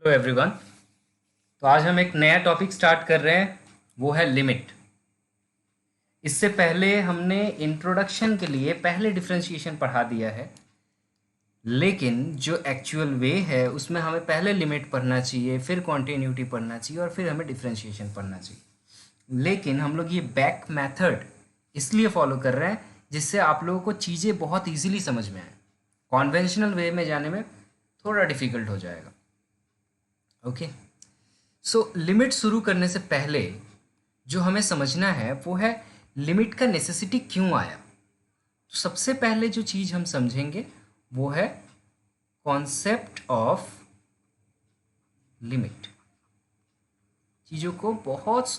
Hello everyone. तो आज हम एक नया टॉपिक स्टार्ट कर रहे हैं, वो है लिमिट। इससे पहले हमने इंट्रोडक्शन के लिए पहले डिफरेंशिएशन पढ़ा दिया है, लेकिन जो एक्चुअल वे है उसमें हमें पहले लिमिट पढ़ना चाहिए, फिर कॉन्टिन्यूटी पढ़ना चाहिए और फिर हमें डिफरेंशिएशन पढ़ना चाहिए। लेकिन हम लोग ये बैक मेथड इसलिए फॉलो कर रहे हैं जिससे आप लोगों को चीज़ें बहुत इजीली समझ में आए। कॉन्वेंशनल वे में जाने में थोड़ा डिफ़िकल्ट हो जाएगा। ओके। सो लिमिट शुरू करने से पहले जो हमें समझना है वो है लिमिट का नेसेसिटी क्यों आया। तो सबसे पहले जो चीज़ हम समझेंगे वो है कॉन्सेप्ट ऑफ लिमिट। चीज़ों को बहुत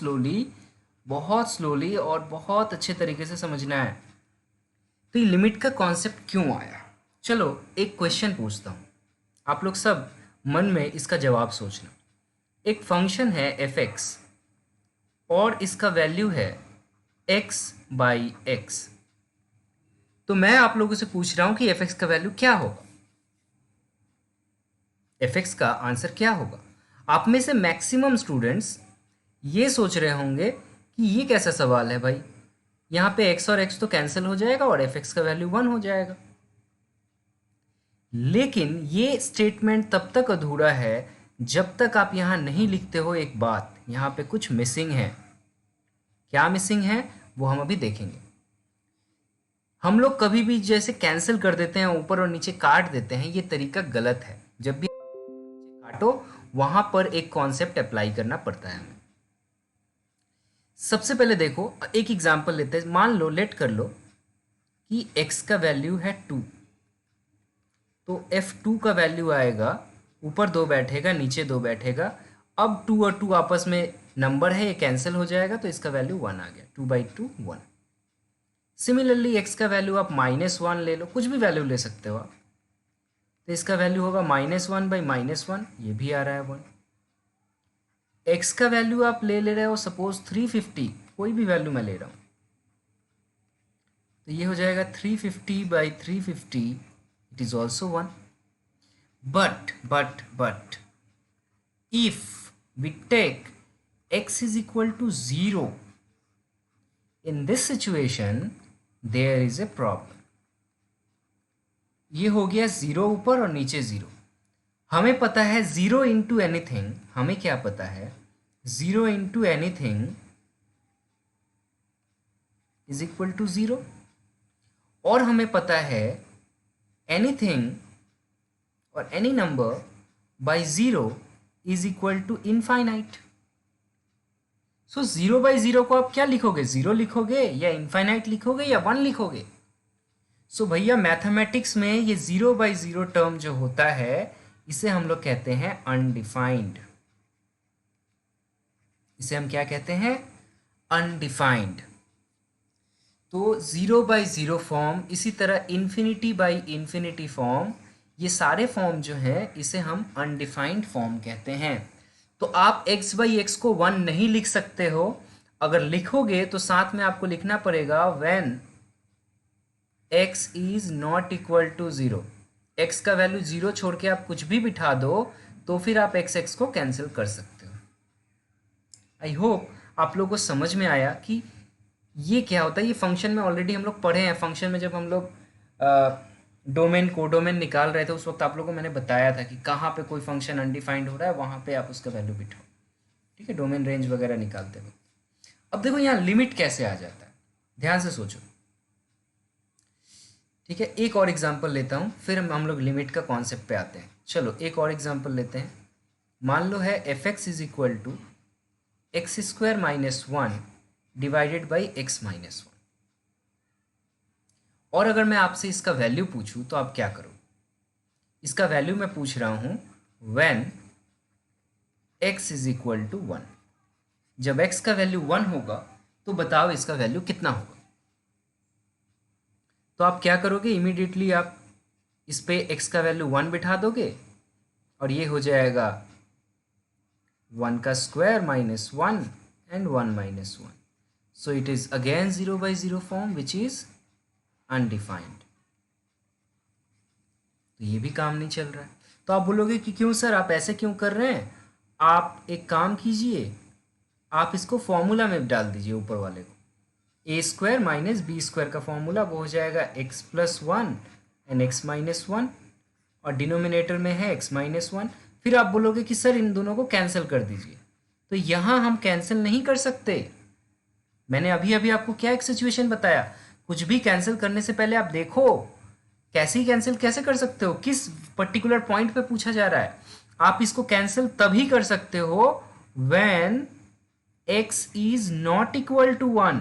स्लोली और बहुत अच्छे तरीके से समझना है। तो ये लिमिट का कॉन्सेप्ट क्यों आया, चलो एक क्वेश्चन पूछता हूँ, आप लोग सब मन में इसका जवाब सोचना। एक फंक्शन है एफ एक्स और इसका वैल्यू है x बाई एक्स। तो मैं आप लोगों से पूछ रहा हूं कि एफ एक्स का वैल्यू क्या होगा, एफ एक्स का आंसर क्या होगा। आप में से मैक्सिमम स्टूडेंट्स ये सोच रहे होंगे कि ये कैसा सवाल है भाई, यहाँ पे x और x तो कैंसिल हो जाएगा और एफ एक्स का वैल्यू 1 हो जाएगा। लेकिन ये स्टेटमेंट तब तक अधूरा है जब तक आप यहाँ नहीं लिखते हो एक बात, यहाँ पे कुछ मिसिंग है। क्या मिसिंग है वो हम अभी देखेंगे। हम लोग कभी भी जैसे कैंसिल कर देते हैं, ऊपर और नीचे काट देते हैं, ये तरीका गलत है। जब भी काटो वहां पर एक कॉन्सेप्ट अप्लाई करना पड़ता है हमें। सबसे पहले देखो एक एग्जांपल लेते हैं। मान लो लेट कर लो कि x का वैल्यू है 2, तो f2 का वैल्यू आएगा, ऊपर 2 बैठेगा नीचे 2 बैठेगा। अब 2 और 2 आपस में नंबर है, ये कैंसिल हो जाएगा तो इसका वैल्यू 1 आ गया। 2/2 1। सिमिलरली x का वैल्यू आप -1 ले लो, कुछ भी वैल्यू ले सकते हो आप, तो इसका वैल्यू होगा -1/-1, ये भी आ रहा है 1। x का वैल्यू आप ले रहे हो सपोज 350, कोई भी वैल्यू मैं ले रहा हूँ, तो ये हो जाएगा 350/350, it is also 1। But if we take x is equal to 0, in this situation there is a problem। ये हो गया 0 ऊपर और नीचे 0। हमें पता है 0 इंटू एनीथिंग, हमें क्या पता है 0 into anything is equal to 0। और हमें पता है एनीथिंग और any number by 0 is equal to infinite. So 0/0 को आप क्या लिखोगे, 0 लिखोगे या इनफाइनाइट लिखोगे या 1 लिखोगे। सो भैया मैथमेटिक्स में ये 0/0 टर्म जो होता है इसे हम लोग कहते हैं अनडिफाइंड। इसे हम क्या कहते हैं, अनडिफाइंड। तो 0/0 फॉर्म, इसी तरह इन्फिनिटी फॉर्म, ये सारे फॉर्म जो हैं इसे हम अनडिफाइंड फॉर्म कहते हैं। तो आप x/x को 1 नहीं लिख सकते हो। अगर लिखोगे तो साथ में आपको लिखना पड़ेगा when x is not equal to 0। x का वैल्यू 0 छोड़ के आप कुछ भी बिठा दो तो फिर आप x को कैंसिल कर सकते हो। आई होप आप लोगों को समझ में आया कि ये क्या होता है। ये फंक्शन में ऑलरेडी हम लोग पढ़े हैं। फंक्शन में जब हम लोग डोमेन कोडोमेन निकाल रहे थे उस वक्त आप लोगों को मैंने बताया था कि कहाँ पे कोई फंक्शन अनडिफाइंड हो रहा है वहाँ पे आप उसका वैल्यू बिठाओ, ठीक है, डोमेन रेंज वगैरह निकालते वक्त। अब देखो यहाँ लिमिट कैसे आ जाता है, ध्यान से सोचो, ठीक है। एक और एग्जांपल लेता हूँ फिर हम लोग लिमिट का कॉन्सेप्ट पे आते हैं। चलो एक और एग्जांपल लेते हैं। मान लो है f x is equal to x² - 1 divided by x-1। और अगर मैं आपसे इसका वैल्यू पूछूं तो आप क्या करो, इसका वैल्यू मैं पूछ रहा हूं when x is equal to 1। जब x का वैल्यू 1 होगा तो बताओ इसका वैल्यू कितना होगा। तो आप क्या करोगे, इमीडिएटली आप इस पे x का वैल्यू 1 बिठा दोगे और ये हो जाएगा 1 का square -1 and 1 - 1। So it is again 0/0 form which is undefined. तो ये भी काम नहीं चल रहा है। तो आप बोलोगे कि क्यों सर आप ऐसे क्यों कर रहे हैं? आप एक काम कीजिए, आप इसको फॉर्मूला में डाल दीजिए ऊपर वाले को, ए स्क्वायर माइनस बी स्क्वायर का फॉर्मूला, वो हो जाएगा x plus one and x minus one, और डिनोमिनेटर में है एक्स माइनस वन। फिर आप बोलोगे कि सर इन दोनों को कैंसिल कर दीजिए, तो यहाँ हम कैंसिल नहीं कर सकते। मैंने अभी अभी आपको क्या एक सिचुएशन बताया, कुछ भी कैंसिल करने से पहले आप देखो कैसे कैंसिल कैसे कर सकते हो, किस पर्टिकुलर पॉइंट पे पूछा जा रहा है। आप इसको कैंसिल तभी कर सकते हो when x is not equal to one,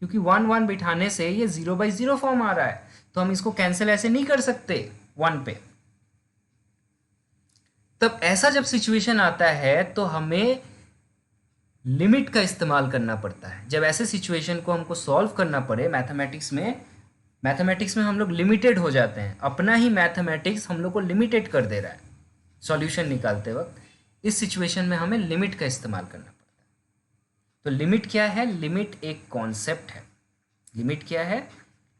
क्योंकि वन वन बिठाने से ये 0/0 फॉर्म आ रहा है, तो हम इसको कैंसिल ऐसे नहीं कर सकते वन पे। तब ऐसा जब सिचुएशन आता है तो हमें लिमिट का इस्तेमाल करना पड़ता है। जब ऐसे सिचुएशन को हमको सॉल्व करना पड़े मैथमेटिक्स में हम लोग लिमिटेड हो जाते हैं, अपना ही मैथमेटिक्स हम लोग को लिमिटेड कर दे रहा है सॉल्यूशन निकालते वक्त। इस सिचुएशन में हमें लिमिट का इस्तेमाल करना पड़ता है। तो लिमिट क्या है? लिमिट एक कॉन्सेप्ट है। लिमिट क्या है?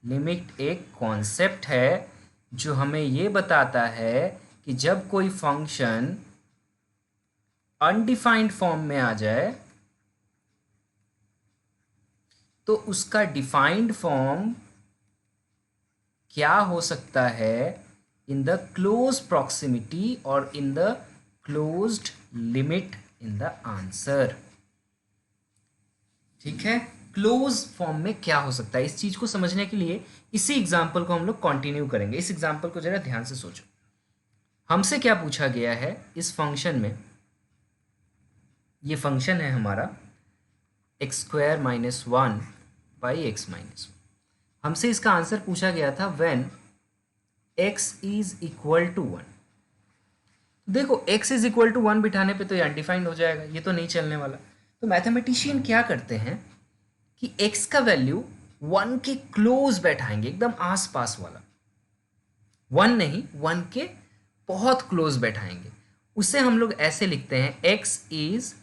लिमिट एक कॉन्सेप्ट है जो हमें ये बताता है कि जब कोई फंक्शन अनडिफाइंड फॉर्म में आ जाए तो उसका डिफाइंड फॉर्म क्या हो सकता है इन द क्लोज प्रॉक्सिमिटी और in the closed limit in the answer. ठीक है, क्लोज फॉर्म में क्या हो सकता है, इस चीज को समझने के लिए इसी एग्जाम्पल को हम लोग कंटिन्यू करेंगे। इस एग्जाम्पल को जरा ध्यान से सोचो। हमसे क्या पूछा गया है इस फंक्शन में, ये फंक्शन है हमारा x square minus one by x minus one. हमसे इसका आंसर पूछा गया था when x is equal to one. देखो x is equal to one बिठाने पे तो ये अनडिफाइंड हो जाएगा, ये तो नहीं चलने वाला। तो मैथमेटिशियन क्या करते हैं कि x का वैल्यू वन के क्लोज बैठाएंगे, एकदम आस पास वाला, वन नहीं, वन के बहुत क्लोज बैठाएंगे। उसे हम लोग ऐसे लिखते हैं x is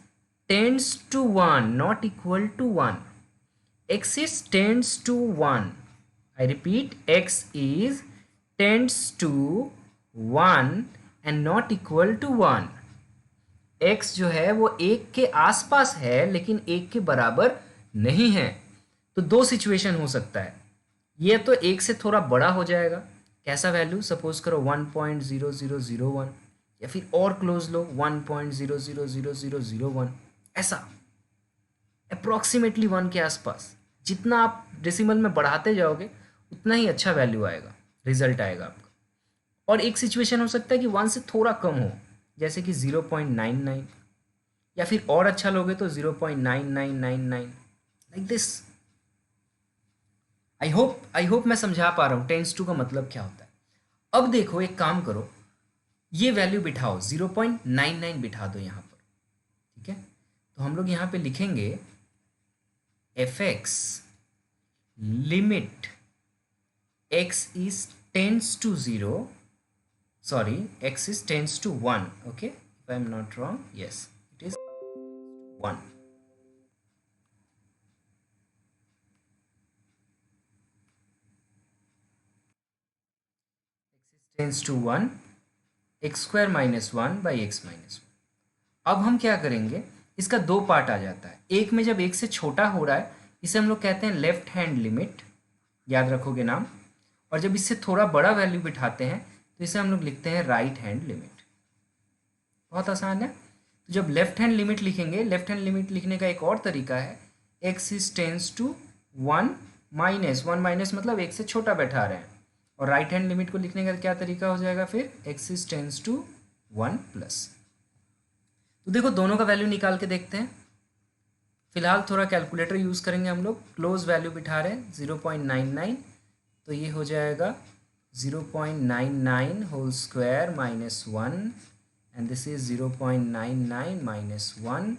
tends to one not equal to one. x is tends to 1. I repeat, x is tends to 1 and not equal to 1. x जो है वो एक के आसपास है लेकिन एक के बराबर नहीं है। तो दो सिचुएशन हो सकता है, ये तो एक से थोड़ा बड़ा हो जाएगा। कैसा वैल्यू? सपोज करो 1.0001, या फिर और क्लोज लो 1.000001, ऐसा अप्रॉक्सीमेटली वन के आसपास। जितना आप डेसिमल में बढ़ाते जाओगे उतना ही अच्छा वैल्यू आएगा, रिजल्ट आएगा आपका। और एक सिचुएशन हो सकता है कि वन से थोड़ा कम हो, जैसे कि 0.99, या फिर और अच्छा लोगे तो 0.9999, लाइक दिस। आई होप मैं समझा पा रहा हूँ टेंस टू का मतलब क्या होता है। अब देखो, एक काम करो, ये वैल्यू बिठाओ 0.99 बिठा दो यहाँ पर। ठीक है, तो हम लोग यहाँ पे लिखेंगे fx limit x is tends to 0, sorry, x is tends to 1, okay, if I am not wrong, yes, it is 1. x is tends to 1, x square minus 1 by x minus 1. अब हम क्या करेंगे, इसका दो पार्ट आ जाता है। एक में जब एक से छोटा हो रहा है इसे हम लोग कहते हैं लेफ्ट हैंड लिमिट, याद रखोगे नाम। और जब इससे थोड़ा बड़ा वैल्यू बिठाते हैं तो इसे हम लोग लिखते हैं राइट हैंड लिमिट। बहुत आसान है। तो जब लेफ्ट हैंड लिमिट लिखेंगे, लेफ्ट हैंड लिमिट लिखने का एक और तरीका है, x is tends to one minus मतलब एक से छोटा बैठा रहे हैं। और राइट हैंड लिमिट को लिखने का क्या तरीका हो जाएगा फिर, x is tends to one plus. तो देखो दोनों का वैल्यू निकाल के देखते हैं। फिलहाल थोड़ा कैलकुलेटर यूज़ करेंगे हम लोग। क्लोज वैल्यू बिठा रहे हैं 0.99, तो ये हो जाएगा 0.99 whole square minus 1 and this is 0.99 minus 1।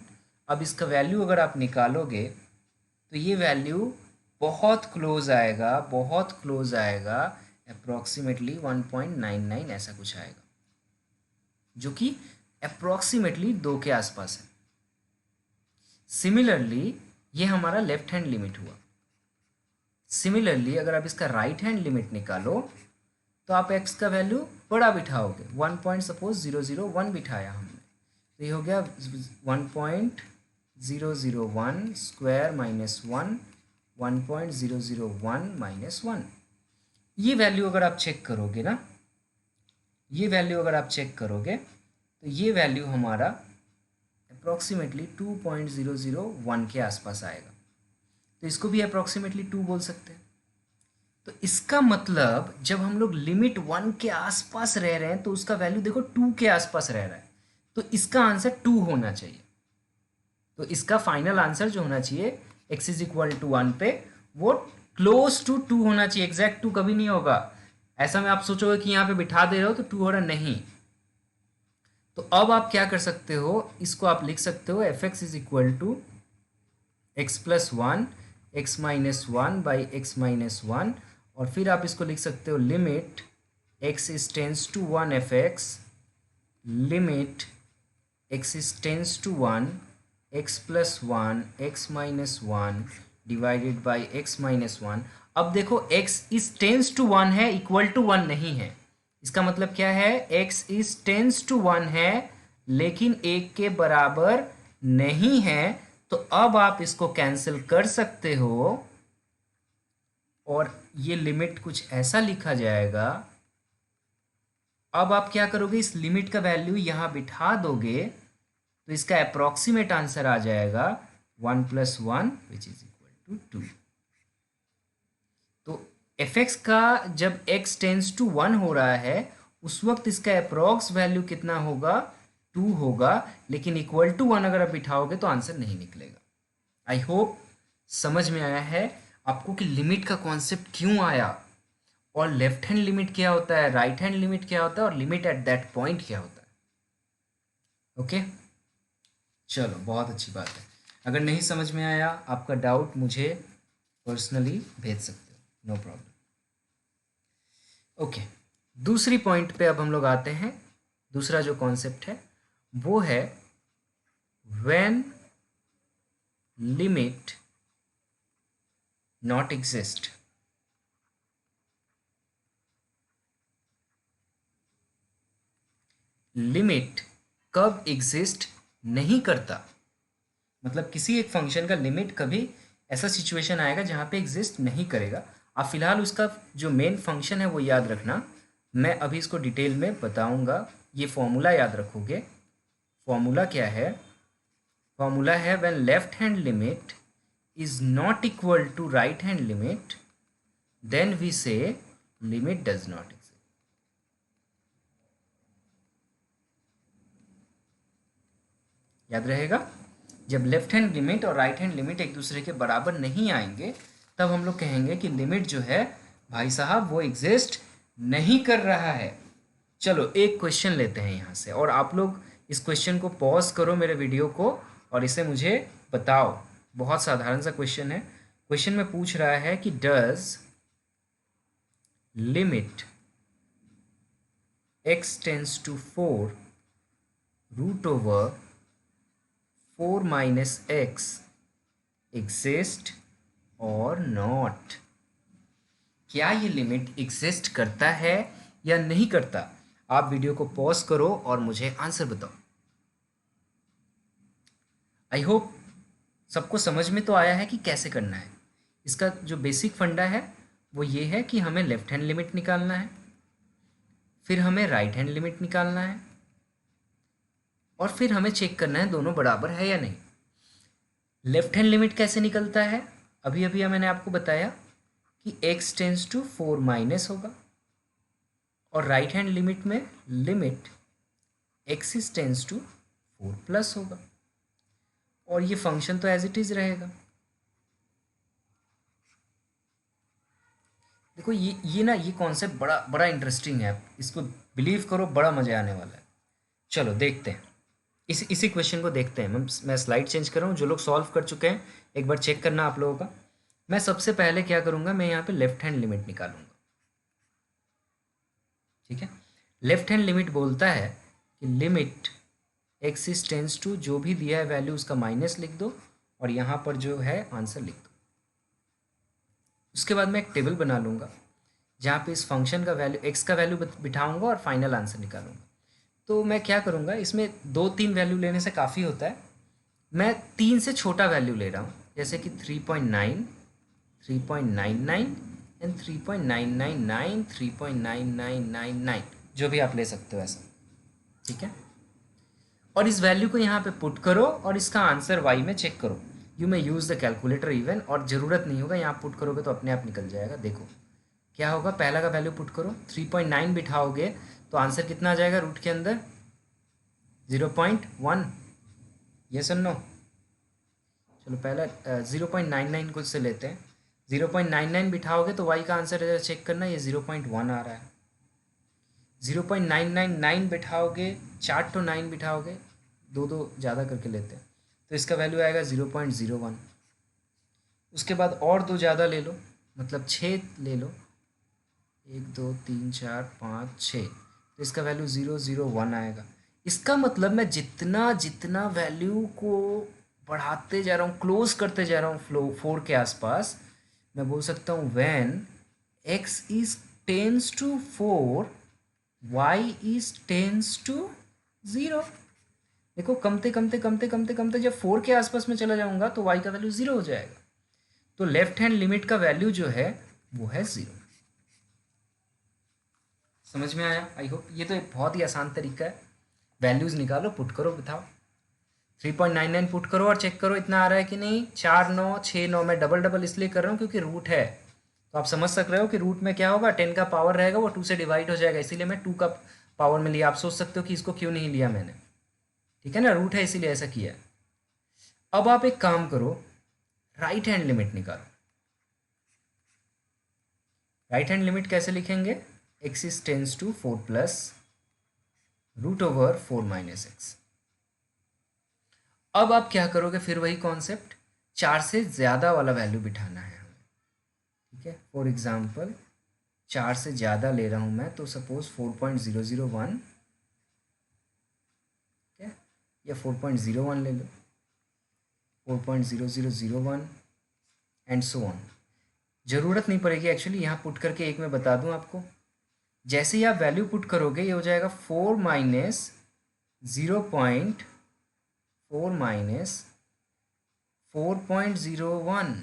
अब इसका वैल्यू अगर आप निकालोगे तो ये वैल्यू बहुत क्लोज आएगा, बहुत क्लोज आएगा, अप्रॉक्सीमेटली 1.99 ऐसा कुछ आएगा, जो कि अप्रॉक्सीमेटली 2 के आसपास है। सिमिलरली ये हमारा लेफ्ट हैंड लिमिट हुआ। सिमिलरली अगर आप इसका राइट हैंड लिमिट निकालो तो आप x का वैल्यू बड़ा बिठाओगे, 1 पॉइंट सपोज 001 बिठाया हमने, तो ये हो गया 1.001 स्क्वायर माइनस 1, 1.001 माइनस 1। ये वैल्यू अगर आप चेक करोगे ना, ये वैल्यू अगर आप चेक करोगे तो ये वैल्यू हमारा अप्रॉक्सीमेटली 2.001 के आसपास आएगा। तो इसको भी अप्रॉक्सीमेटली 2 बोल सकते हैं। तो इसका मतलब जब हम लोग लिमिट 1 के आसपास रह रहे हैं तो उसका वैल्यू देखो 2 के आसपास रह रहा है, तो इसका आंसर 2 होना चाहिए। तो इसका फाइनल आंसर जो होना चाहिए x इज इक्वल टू 1 पे, वो क्लोज टू 2 होना चाहिए, एग्जैक्ट 2 कभी नहीं होगा। ऐसा में आप सोचोगे कि यहाँ पे बिठा दे रहे हो तो 2 हो रहा, नहीं। तो अब आप क्या कर सकते हो, इसको आप लिख सकते हो f x is equal to x plus 1 x minus 1 by x minus 1, और फिर आप इसको लिख सकते हो limit x is tends to 1 f x, limit x is tends to 1 x plus 1 x minus 1 divided by x minus 1। अब देखो x is tends to 1 है, इक्वल टू 1 नहीं है। इसका मतलब क्या है, x इज टेंस टू 1 है लेकिन 1 के बराबर नहीं है। तो अब आप इसको कैंसिल कर सकते हो और ये लिमिट कुछ ऐसा लिखा जाएगा। अब आप क्या करोगे, इस लिमिट का वैल्यू यहां बिठा दोगे तो इसका अप्रॉक्सीमेट आंसर आ जाएगा 1 plus 1 which is equal to 2। तो एफ एक्स का जब x टेंस टू 1 हो रहा है उस वक्त इसका अप्रॉक्स वैल्यू कितना होगा, 2 होगा, लेकिन इक्वल टू 1 अगर आप बिठाओगे तो आंसर नहीं निकलेगा। आई होप समझ में आया है आपको कि लिमिट का कॉन्सेप्ट क्यों आया, और लेफ्ट हैंड लिमिट क्या होता है, राइट हैंड लिमिट क्या होता है, और लिमिट एट दैट पॉइंट क्या होता है। ओके चलो, बहुत अच्छी बात है। अगर नहीं समझ में आया, आपका डाउट मुझे पर्सनली भेज सकते हो, नो प्रॉब्लम। ओके, दूसरी पॉइंट पे अब हम लोग आते हैं। दूसरा जो कॉन्सेप्ट है वो है when limit not exist. Limit कब एग्जिस्ट नहीं करता, मतलब किसी एक फंक्शन का लिमिट कभी ऐसा सिचुएशन आएगा जहाँ पे एग्जिस्ट नहीं करेगा। आप फिलहाल उसका जो मेन फंक्शन है वो याद रखना, मैं अभी इसको डिटेल में बताऊंगा। ये फॉर्मूला याद रखोगे। फॉर्मूला क्या है, फॉर्मूला है when left hand limit is not equal to right hand limit then we say limit does not exist. याद रहेगा, जब लेफ्ट हैंड लिमिट और राइट हैंड लिमिट एक दूसरे के बराबर नहीं आएंगे तब हम लोग कहेंगे कि लिमिट जो है भाई साहब वो एग्जिस्ट नहीं कर रहा है। चलो एक क्वेश्चन लेते हैं यहाँ से, और आप लोग इस क्वेश्चन को पॉज करो मेरे वीडियो को और इसे मुझे बताओ। बहुत साधारण सा क्वेश्चन है। क्वेश्चन में पूछ रहा है कि does limit x tends to 4 root over 4 minus x exist और नॉट। क्या ये लिमिट एग्जिस्ट करता है या नहीं करता? आप वीडियो को पॉज करो और मुझे आंसर बताओ। आई होप सबको समझ में तो आया है कि कैसे करना है। इसका जो बेसिक फंडा है वो ये है कि हमें लेफ्ट हैंड लिमिट निकालना है, फिर हमें राइट हैंड लिमिट निकालना है, और फिर हमें चेक करना है दोनों बराबर है या नहीं। लेफ्ट हैंड लिमिट कैसे निकलता है, अभी अभी मैंने आपको बताया कि x टेंस टू 4 माइनस होगा, और राइट हैंड लिमिट में limit x is tends to 4 plus होगा, और ये फंक्शन तो एज इट इज रहेगा। देखो ये ना ये कॉन्सेप्ट बड़ा बड़ा इंटरेस्टिंग है, इसको बिलीव करो बड़ा मजा आने वाला है। चलो देखते हैं, इसी क्वेश्चन को देखते हैं। मैं स्लाइड चेंज कर रहा हूँ, जो लोग सॉल्व कर चुके हैं एक बार चेक करना आप लोगों का। मैं सबसे पहले क्या करूँगा, मैं यहाँ पे लेफ्ट हैंड लिमिट निकालूंगा। ठीक है, लेफ्ट हैंड लिमिट बोलता है कि limit x is tends to, जो भी दिया है वैल्यू उसका माइनस लिख दो और यहाँ पर जो है आंसर लिख दो। उसके बाद मैं एक टेबल बना लूँगा। जहाँ पे इस फंक्शन का वैल्यू x का वैल्यू बिठाऊंगा और फाइनल आंसर निकालूंगा। तो मैं क्या करूँगा, इसमें 2-3 वैल्यू लेने से काफ़ी होता है। मैं 3 से छोटा वैल्यू ले रहा हूँ, जैसे कि 3.9, 3.99 एंड 3.999, 3.9999, जो भी आप ले सकते हो ऐसा, ठीक है। और इस वैल्यू को यहाँ पे पुट करो और इसका आंसर y में चेक करो। You may use the calculator even, और ज़रूरत नहीं होगा, यहाँ पुट करोगे तो अपने आप निकल जाएगा। देखो क्या होगा, पहला का वैल्यू पुट करो, 3.9 बिठाओगे तो आंसर कितना आ जाएगा रूट के अंदर, 0.1। यस और नो? चलो पहला 0.99 कुछ से लेते हैं। 0.99 बिठाओगे तो y का आंसर चेक करना, ये 0.1 आ रहा है। 0.999 बिठाओगे, 4 तो 9 बिठाओगे, दो दो ज़्यादा करके लेते हैं, तो इसका वैल्यू आएगा 0.01। उसके बाद और दो ज़्यादा ले लो, मतलब 6 ले लो, 1 2 3 4 5 6, तो इसका वैल्यू 001 आएगा। इसका मतलब मैं जितना जितना वैल्यू को बढ़ाते जा रहा हूँ, क्लोज करते जा रहा हूँ फ्लो 4 के आसपास, मैं बोल सकता हूँ when x is tends to 4 y is tends to 0। देखो कमते कमते कमते कमते कमते जब 4 के आसपास में चला जाऊंगा तो y का वैल्यू 0 हो जाएगा। तो लेफ्ट हैंड लिमिट का वैल्यू जो है वो है 0। समझ में आया? I hope. ये तो एक बहुत ही आसान तरीका है, वैल्यूज़ निकालो, पुट करो, बताओ। 3.99 पुट करो और चेक करो इतना आ रहा है कि नहीं। 4 9 6 9, मैं डबल डबल इसलिए कर रहा हूँ क्योंकि रूट है, तो आप समझ सक रहे हो कि रूट में क्या होगा, 10 का पावर रहेगा वो 2 से डिवाइड हो जाएगा, इसीलिए मैं 2 का पावर में लिया। आप सोच सकते हो कि इसको क्यों नहीं लिया मैंने, ठीक है ना, रूट है इसीलिए ऐसा किया। अब आप एक काम करो, राइट हैंड लिमिट निकालो। राइट हैंड लिमिट कैसे लिखेंगे, x is tends to 4 plus root over 4 minus x. अब आप क्या करोगे, फिर वही कॉन्सेप्ट, 4 से ज़्यादा वाला वैल्यू बिठाना है हमें, ठीक है। फॉर एग्जाम्पल 4 से ज़्यादा ले रहा हूँ मैं, तो सपोज 4.001, ठीक है, या 4.01 ले लो, 4.0001 एंड सो ऑन। ज़रूरत नहीं पड़ेगी एक्चुअली, यहाँ पुट करके एक मैं बता दूँ आपको, जैसे ही आप वैल्यू पुट करोगे ये हो जाएगा 4 minus 0.4 minus 4.01।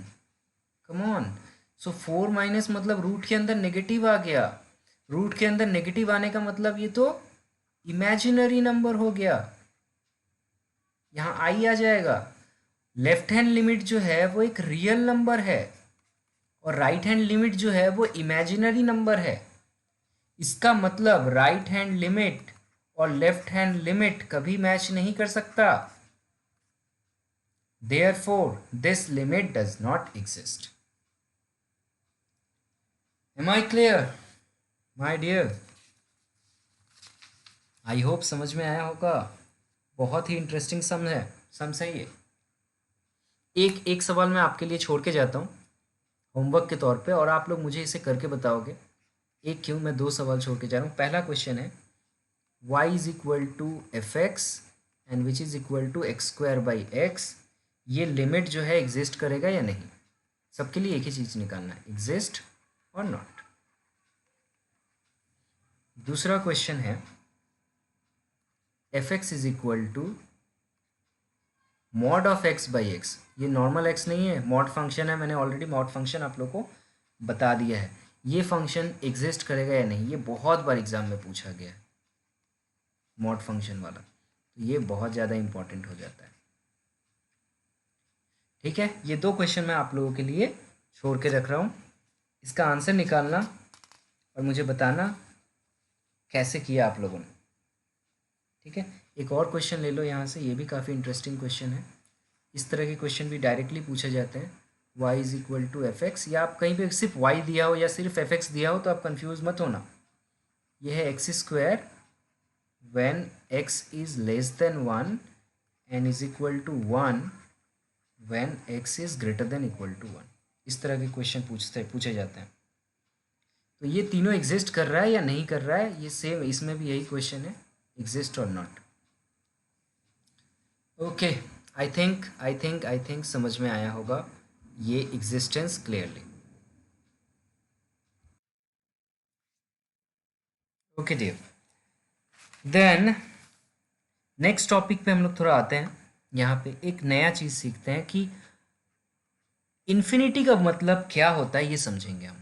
Come on. So 4 minus मतलब रूट के अंदर नेगेटिव आ गया। रूट के अंदर नेगेटिव आने का मतलब ये तो इमेजिनरी नंबर हो गया, यहाँ आई आ जाएगा। लेफ्ट हैंड लिमिट जो है वो एक रियल नंबर है और राइट हैंड लिमिट जो है वो इमेजिनरी नंबर है। इसका मतलब राइट हैंड लिमिट और लेफ्ट हैंड लिमिट कभी मैच नहीं कर सकता। Therefore, this limit does not exist. Am I clear, my dear? I hope समझ में आया होगा। बहुत ही इंटरेस्टिंग सम है, सम सही है। एक एक सवाल मैं आपके लिए छोड़ के जाता हूँ होमवर्क के तौर पे, और आप लोग मुझे इसे करके बताओगे। एक क्यों, मैं 2 सवाल छोड़ के जा रहा हूँ। पहला क्वेश्चन है y is equal to f x and which is equal to x square by x. ये लिमिट जो है एग्जिस्ट करेगा या नहीं, सबके लिए एक ही चीज़ निकालना है, एग्जिस्ट और नॉट। दूसरा क्वेश्चन है f x is equal to mod of x by x. ये नॉर्मल एक्स नहीं है, मॉड फंक्शन है, मैंने ऑलरेडी मॉड फंक्शन आप लोग को बता दिया है। ये फंक्शन एग्जिस्ट करेगा या नहीं, ये बहुत बार एग्जाम में पूछा गया है, मॉड फंक्शन वाला, तो ये बहुत ज़्यादा इंपॉर्टेंट हो जाता है, ठीक है। ये 2 क्वेश्चन मैं आप लोगों के लिए छोड़ के रख रहा हूँ, इसका आंसर निकालना और मुझे बताना कैसे किया आप लोगों ने, ठीक है। एक और क्वेश्चन ले लो यहाँ से, ये भी काफ़ी इंटरेस्टिंग क्वेश्चन है। इस तरह के क्वेश्चन भी डायरेक्टली पूछे जाते हैं, y is equal to f x, या आप कहीं पे सिर्फ y दिया हो या सिर्फ एफ एक्स दिया हो तो आप कंफ्यूज मत होना। ये है x square when x is less than 1 and is equal to 1 when x is greater than equal to 1। इस तरह के क्वेश्चन पूछे जाते हैं। तो ये तीनों एग्जिस्ट कर रहा है या नहीं कर रहा है, ये सेम इसमें भी यही क्वेश्चन है, एग्जिस्ट और नॉट। ओके, आई थिंक समझ में आया होगा ये existence clearly. Okay dear, then next topic पे हम लोग थोड़ा आते हैं। यहाँ पे एक नया चीज़ सीखते हैं कि इन्फिनिटी का मतलब क्या होता है, ये समझेंगे हम।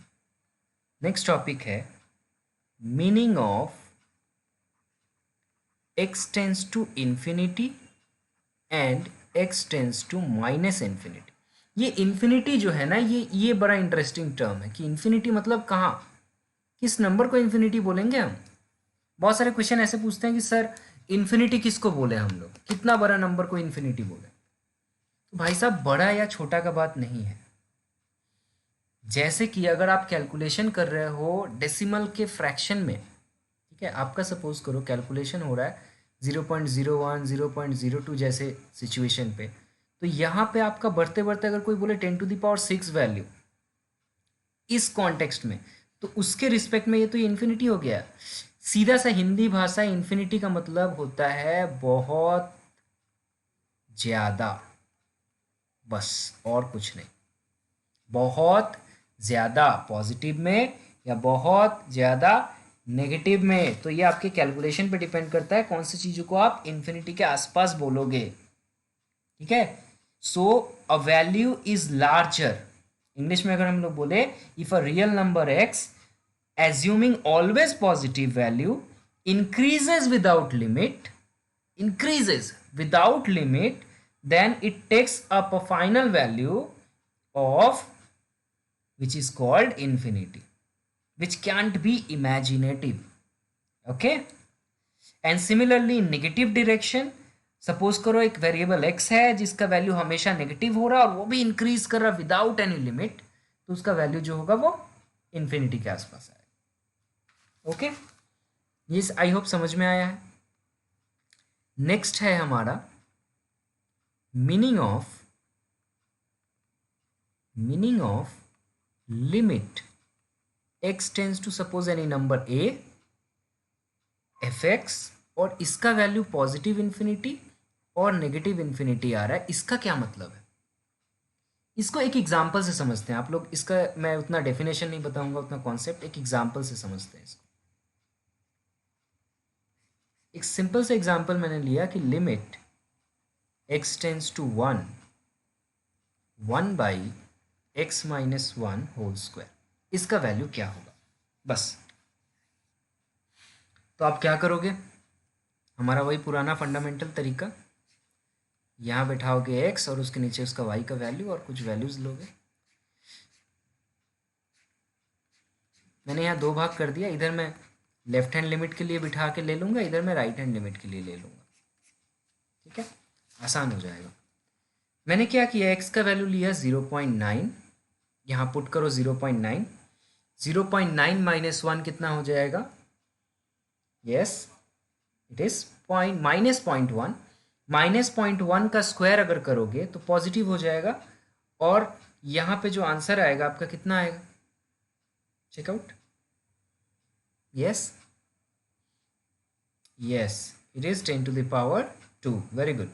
नेक्स्ट टॉपिक है meaning of x tends to infinity and x tends to minus infinity. ये इन्फिनिटी जो है ना, ये बड़ा इंटरेस्टिंग टर्म है कि इन्फिनिटी मतलब कहाँ, किस नंबर को इन्फिनिटी बोलेंगे हम। बहुत सारे क्वेश्चन ऐसे पूछते हैं कि सर इन्फिनिटी किसको बोले हम लोग, कितना बड़ा नंबर को इन्फिनिटी बोले। तो भाई साहब बड़ा या छोटा का बात नहीं है। जैसे कि अगर आप कैलकुलेशन कर रहे हो डेसिमल के फ्रैक्शन में, ठीक है, आपका सपोज करो कैलकुलेशन हो रहा है 0.01 0.02 जैसे सिचुएशन पे, तो यहाँ पे आपका बढ़ते बढ़ते अगर कोई बोले 10⁶ वैल्यू इस कॉन्टेक्स्ट में, तो उसके रिस्पेक्ट में ये तो इन्फिनिटी हो गया। सीधा सा हिंदी भाषा, इन्फिनिटी का मतलब होता है बहुत ज़्यादा, बस और कुछ नहीं। बहुत ज़्यादा पॉजिटिव में या बहुत ज़्यादा नेगेटिव में, तो ये आपके कैलकुलेशन पे डिपेंड करता है कौन सी चीज़ों को आप इन्फिनिटी के आसपास बोलोगे। ठीक है, so a value is larger, English में अगर हम लोग बोले if a real number x assuming always positive value increases without limit, increases without limit, then it takes up a final value of which is called infinity, which can't be imaginative. Okay, and similarly in negative direction, suppose करो एक variable x है जिसका value हमेशा negative हो रहा है और वो भी इंक्रीज कर रहा विदाउट एनी लिमिट, तो उसका वैल्यू जो होगा वो इन्फिनिटी के आसपास आएगा। ओके, ये आई होप समझ में आया है। नेक्स्ट है हमारा meaning of limit x tends to suppose any number a fx, और इसका वैल्यू पॉजिटिव इन्फिनिटी और नेगेटिव इन्फिनिटी आ रहा है। इसका क्या मतलब है, इसको एक एग्जाम्पल से समझते हैं आप लोग। इसका मैं उतना डेफिनेशन नहीं बताऊंगा, उतना कॉन्सेप्ट, एक एग्जाम्पल से समझते हैं इसको। एक सिंपल से एग्जाम्पल मैंने लिया कि limit x tends to 1 by x minus 1 whole square, इसका वैल्यू क्या होगा। बस, तो आप क्या करोगे, हमारा वही पुराना फंडामेंटल तरीका, यहाँ बैठाओगे x और उसके नीचे उसका y का वैल्यू और कुछ वैल्यूज लोगे। मैंने यहाँ दो भाग कर दिया, इधर मैं लेफ्ट हैंड लिमिट के लिए बिठा के ले लूँगा, इधर मैं राइट हैंड लिमिट के लिए ले लूँगा। ठीक है, आसान हो जाएगा। मैंने क्या किया, x का वैल्यू लिया 0.9, यहाँ पुट करो 0.9, 0.9 माइनस 1 कितना हो जाएगा, यस इट इज -0.1, -0.1 का स्क्वायर अगर करोगे तो पॉजिटिव हो जाएगा, और यहाँ पे जो आंसर आएगा आपका कितना आएगा, check out, yes it is 10⁻², very good.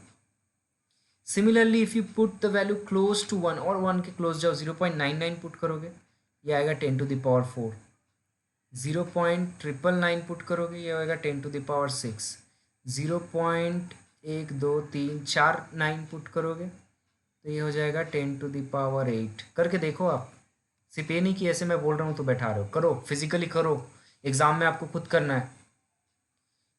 Similarly if you put the value close to 1 और 1 के क्लोज जाओ, 0.99 पुट करोगे ये आएगा 10⁻⁴, 0.999 पुट करोगे ये आएगा 10⁻⁶, 0.1 2 3 4 9 पुट करोगे तो ये हो जाएगा 10⁻8। करके देखो आप, सिर्फ ये नहीं कि ऐसे मैं बोल रहा हूँ तो बैठा रहे हो, करो, फिजिकली करो, एग्जाम में आपको खुद करना है।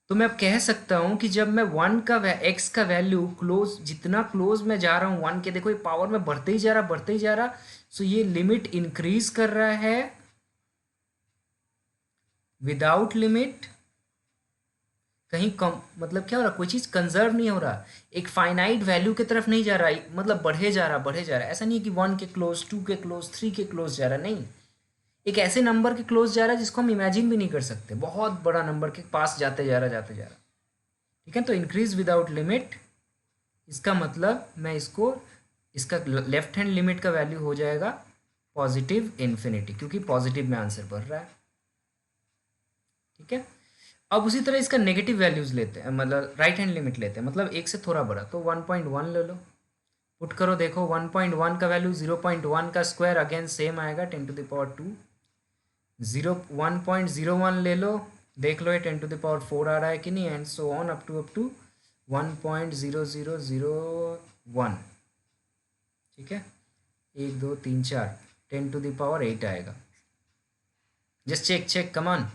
तो मैं अब कह सकता हूँ कि जब मैं 1 का x का वैल्यू क्लोज, जितना क्लोज मैं जा रहा हूँ 1 के, देखो ये पावर में बढ़ते ही जा रहा, सो ये लिमिट इंक्रीज कर रहा है विदाउट लिमिट, कहीं कम, मतलब क्या हो रहा, कोई चीज़ कंजर्व नहीं हो रहा, एक फाइनाइट वैल्यू की तरफ नहीं जा रहा, मतलब बढ़े जा रहा। ऐसा नहीं है कि 1 के क्लोज, 2 के क्लोज, 3 के क्लोज जा रहा, नहीं, एक ऐसे नंबर के क्लोज जा रहा है जिसको हम इमेजिन भी नहीं कर सकते, बहुत बड़ा नंबर के पास जाते जा रहा। ठीक है, तो इंक्रीज विदाउट लिमिट, इसका मतलब मैं इसको, इसका लेफ्ट हैंड लिमिट का वैल्यू हो जाएगा पॉजिटिव इन्फिनिटी, क्योंकि पॉजिटिव में आंसर बढ़ रहा है। ठीक है, अब उसी तरह इसका नेगेटिव वैल्यूज लेते हैं, मतलब राइट हैंड लिमिट लेते हैं, मतलब एक से थोड़ा बड़ा, तो 1.1 ले लो, पुट करो, देखो 1.1 का वैल्यू 0.1 का स्क्वायर अगेन सेम आएगा 10⁻², 1.01 ले लो, देख लो ये 10⁴ आ रहा है कि नहीं, and so on up to 1.0001। ठीक है, 1 2 3 4 10⁸ आएगा। Just check come on.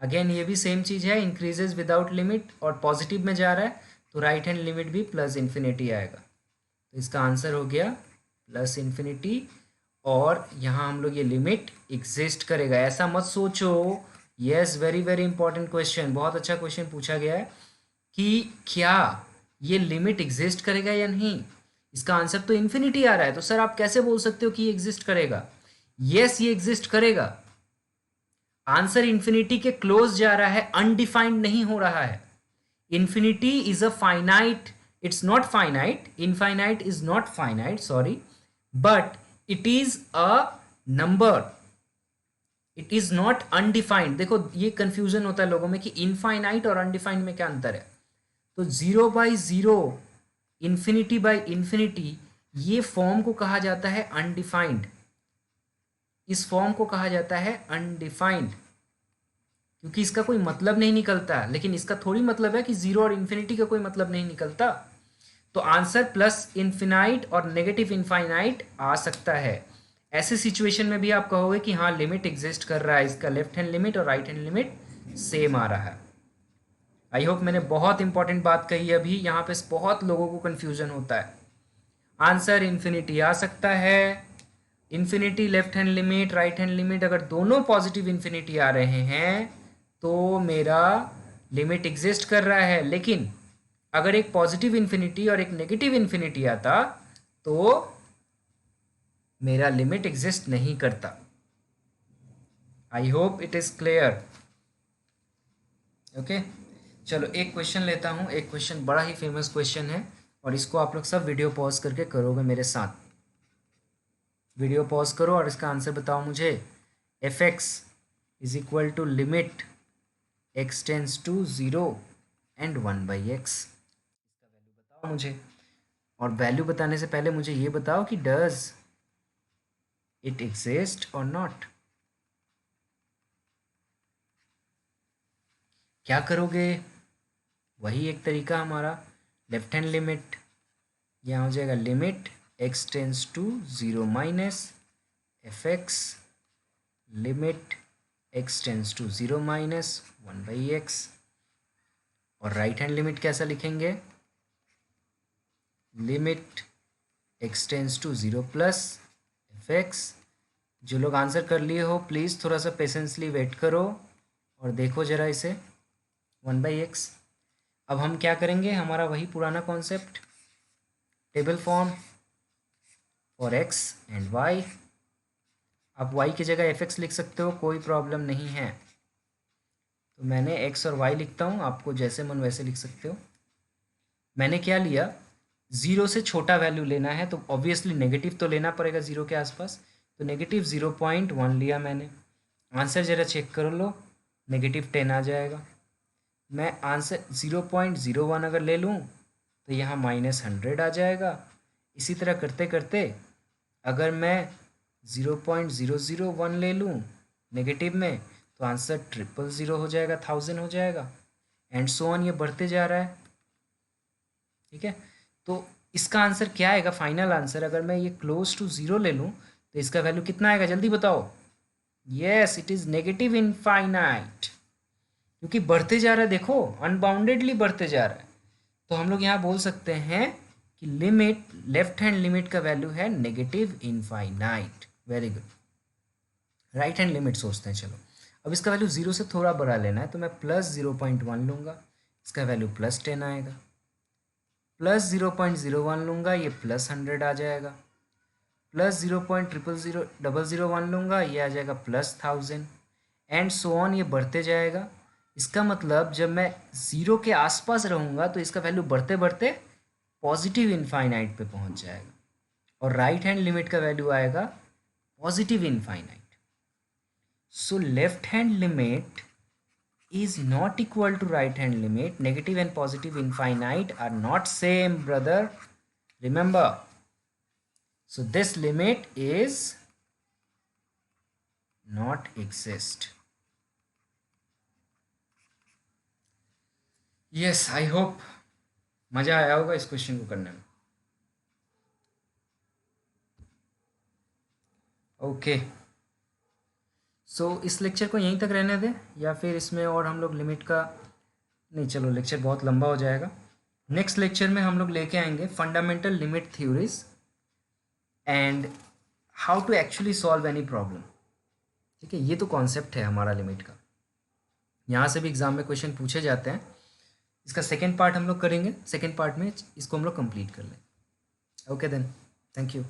Again ये भी सेम चीज़ है, इंक्रीजेज विदाउट लिमिट और पॉजिटिव में जा रहा है तो राइट हैंड लिमिट भी प्लस इन्फिनिटी आएगा। तो इसका आंसर हो गया प्लस इन्फिनिटी। और यहाँ हम लोग ये लिमिट एग्जिस्ट करेगा, ऐसा मत सोचो। Yes, very very important question, बहुत अच्छा क्वेश्चन पूछा गया है कि क्या ये लिमिट एग्जिस्ट करेगा या नहीं। इसका आंसर तो इन्फिनिटी आ रहा है, तो सर आप कैसे बोल सकते हो कि ये एग्जिस्ट करेगा। यस, ये एग्जिस्ट करेगा। आंसर इन्फिनिटी के क्लोज जा रहा है, अनडिफाइंड नहीं हो रहा है। Infinity is a finite, it's not finite, infinite is not finite, sorry, but it is a number, it is not undefined. देखो ये कंफ्यूजन होता है लोगों में कि इनफाइनाइट और अनडिफाइंड में क्या अंतर है। तो 0/0, इन्फिनिटी, ये फॉर्म को कहा जाता है अनडिफाइंड। इस फॉर्म को कहा जाता है अनडिफाइंड, क्योंकि इसका कोई मतलब नहीं निकलता। लेकिन इसका थोड़ी मतलब है कि 0 और इन्फिनिटी का कोई मतलब नहीं निकलता। तो आंसर प्लस इन्फिनाइट और नेगेटिव इनफाइनाइट आ सकता है। ऐसे सिचुएशन में भी आप कहोगे कि हाँ लिमिट एग्जिस्ट कर रहा है, इसका लेफ्ट हैंड लिमिट और राइट हैंड लिमिट सेम आ रहा है। आई होप मैंने बहुत इंपॉर्टेंट बात कही है अभी, यहाँ पे बहुत लोगों को कन्फ्यूजन होता है। आंसर इन्फिनिटी आ सकता है। Infinity left hand limit, right hand limit, अगर दोनों पॉजिटिव इन्फिनिटी आ रहे हैं तो मेरा लिमिट एग्जिस्ट कर रहा है। लेकिन अगर एक पॉजिटिव इन्फिनिटी और एक नेगेटिव इन्फिनिटी आता तो मेरा लिमिट एग्जिस्ट नहीं करता। I hope it is clear. Okay, चलो एक क्वेश्चन लेता हूँ। एक क्वेश्चन बड़ा ही फेमस क्वेश्चन है और इसको आप लोग सब वीडियो पॉज करके करोगे मेरे साथ। वीडियो पॉज करो और इसका आंसर बताओ मुझे। f(x) is equal to limit x tends to 0 and 1/x। इसका वैल्यू बताओ मुझे। और वैल्यू बताने से पहले मुझे ये बताओ कि डज इट एग्जिस्ट और नॉट। क्या करोगे, वही एक तरीका हमारा, लेफ्ट हैंड लिमिट, यहाँ हो जाएगा limit x tends to 0 minus f(x) limit x tends to 0 minus 1/x। और राइट हैंड लिमिट कैसा लिखेंगे, limit x tends to 0 plus f(x). जो लोग आंसर कर लिए हो प्लीज़ थोड़ा सा पेशेंसली वेट करो और देखो ज़रा इसे, 1/x। अब हम क्या करेंगे, हमारा वही पुराना concept, table form for x and y। आप y की जगह f(x) लिख सकते हो, कोई प्रॉब्लम नहीं है। तो मैंने x और y लिखता हूँ, आपको जैसे मन वैसे लिख सकते हो। मैंने क्या लिया, 0 से छोटा वैल्यू लेना है तो ऑब्वियसली नेगेटिव तो लेना पड़ेगा 0 के आसपास, तो नेगेटिव 0.1 लिया मैंने। आंसर ज़रा चेक कर लो, नेगेटिव 10 आ जाएगा। मैं आंसर 0.01 अगर ले लूँ तो यहाँ -100 आ जाएगा। इसी तरह करते करते अगर मैं 0.001 ले लूँ नेगेटिव में तो आंसर 000 हो जाएगा, 1000 हो जाएगा, एंड सो ऑन, ये बढ़ते जा रहा है। ठीक है, तो इसका आंसर क्या आएगा, फाइनल आंसर, अगर मैं ये क्लोज टू 0 ले लूँ तो इसका वैल्यू कितना आएगा, जल्दी बताओ। Yes, it is negative infinite, क्योंकि बढ़ते जा रहा है, देखो अनबाउंडेडली बढ़ते जा रहा है। तो हम लोग यहाँ बोल सकते हैं कि लिमिट, लेफ्ट हैंड लिमिट का वैल्यू है negative infinite. Very good. Right hand limit सोचते हैं, चलो अब इसका वैल्यू 0 से थोड़ा बड़ा लेना है तो मैं प्लस 0.1 लूँगा, इसका वैल्यू +10 आएगा। प्लस 0.01 लूँगा, ये +100 आ जाएगा। प्लस 0.00001 लूँगा, ये आ जाएगा +1000, एंड सो ऑन, ये बढ़ते जाएगा। इसका मतलब जब मैं 0 के आसपास रहूँगा तो इसका वैल्यू बढ़ते बढ़ते पॉजिटिव इनफाइनाइट पे पहुँच जाएगा, और राइट हैंड लिमिट का वैल्यू आएगा positive infinite. So left hand limit is not equal to right hand limit. Negative and positive infinite are not same, brother, remember. So this limit is not exist. Yes, I hope मज़ा आया होगा इस question को करने में। Okay, सो इस lecture को यहीं तक रहने दें या फिर इसमें और हम लोग लिमिट का, नहीं चलो लेक्चर बहुत लंबा हो जाएगा। नेक्स्ट लेक्चर में हम लोग लेके आएंगे fundamental limit theories and how to actually solve any problem. ठीक है, ये तो कॉन्सेप्ट है हमारा लिमिट का, यहाँ से भी एग्जाम में क्वेश्चन पूछे जाते हैं। इसका सेकेंड पार्ट हम लोग करेंगे, सेकेंड पार्ट में इसको हम लोग कंप्लीट कर लें। Okay then, thank you.